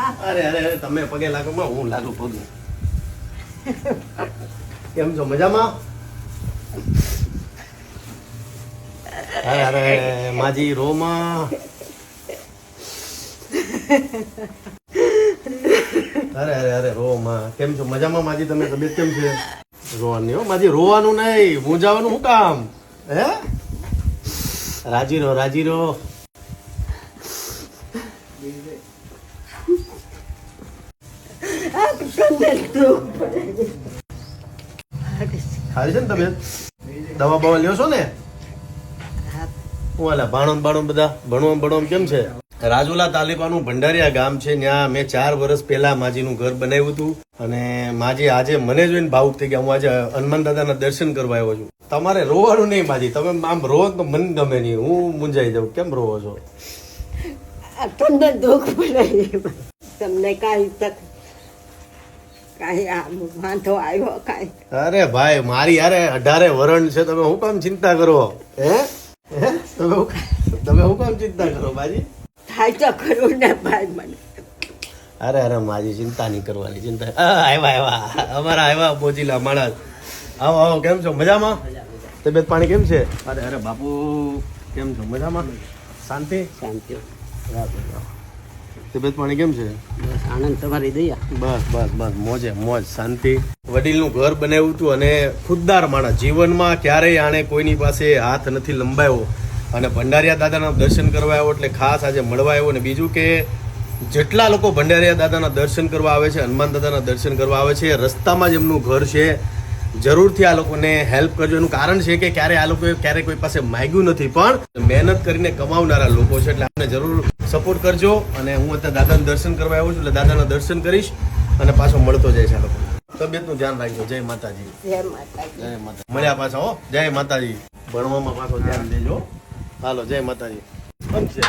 અરે અરે તમે પગે લાગો માં હું લાગુ પગ. કેમ છો મજામાં? અરે અરે માજી રોમાં. અરે અરે અરે રોમાં કેમ છો મજામાં માજી? તમે તબિયત કેમ છે? રોવાનું નહીં હો માજી, રોવાનું નહીં, મૂંઝાવાનું શું કામ? હે રાજી રહો રાજી રહો. સારી છે ને તબિયત? દવા બવા લ્યો છો ને? હું હાલે ભાણો બધા ભણવા કેમ છે? રાજુલા તાલુકાનું ભંડારિયા ગામ છે. ત્યાં મેં 4 વર્ષ પહેલા માજીનું ઘર બનાવ્યું હતું અને માજી આજે મને જોઈને ભાવુક થઈ ગયા. હું આજે હનુમાન દાદાના દર્શન કરવા આવ્યો છું. તમારે રોવાનું નહીં માજી, તમે આમ રોવો તો મને ગમે નહીં, હું મૂંઝાઈ જાઉં. કેમ રોવો છો? તમને દુઃખ પડે, તમને કાંઈ વાંધો આવ્યો કાંઈ? અરે ભાઈ મારી યારે 18 વરણ છે, તમે હું કામ ચિંતા કરો? હે તમે હું કામ ચિંતા કરો માજી? થાય તો ખરું ને ભાઈ મને. અરે અરે માજી ચિંતા નહીં કરવાની, ચિંતા. આવ્યા અમારા આવ્યા બોજીલા માણસ. આવો આવો, કેમ છો મજામાં? તબિયત પાણી કેમ છે? અરે અરે બાપુ કેમ છો મજામાં? શાંતિ શાંતિ. તબિયત પાણી કેમ છે? બસ આનંદ, તમારી દયા. બસ મોજે મોજ, શાંતિ. વડીલનું ઘર બનાવ્યું હતું અને ખુદદાર માણસ, જીવનમાં ક્યારેય આણે કોઈની પાસે હાથ નથી લંબાવ્યો અને ભંડારિયા દાદાના દર્શન કરવા આવ્યો એટલે ખાસ આજે મળવા આવ્યો. અને બીજું કે જેટલા લોકો ભંડારિયા દાદાના દર્શન કરવા આવે છે, હનુમાન દાદાના દર્શન કરવા આવે છે, રસ્તામાં જ એમનું ઘર છે, જરૂરથી આ લોકોને હેલ્પ કરજો. એનું કારણ છે કે આ લોકોએ ક્યારેય કોઈ પાસે માંગ્યું નથી, પણ મહેનત કરીને કમાવનારા લોકો છે, એટલે આપણે જરૂર સપોર્ટ કરજો. અને હું અત્યારે દાદાના દર્શન કરવા આવ્યો છું એટલે દાદાના દર્શન કરીશ અને પાછો મળતો જાય છે આ લોકો. તબિયતનું ધ્યાન રાખજો. જય માતાજી. જય માતાજી. જય માતા. મળ્યા પાછા હો. જય માતાજી. ભણવામાં પાછો ધ્યાન દેજો. હાલો જય માતાજી. બંધ છે.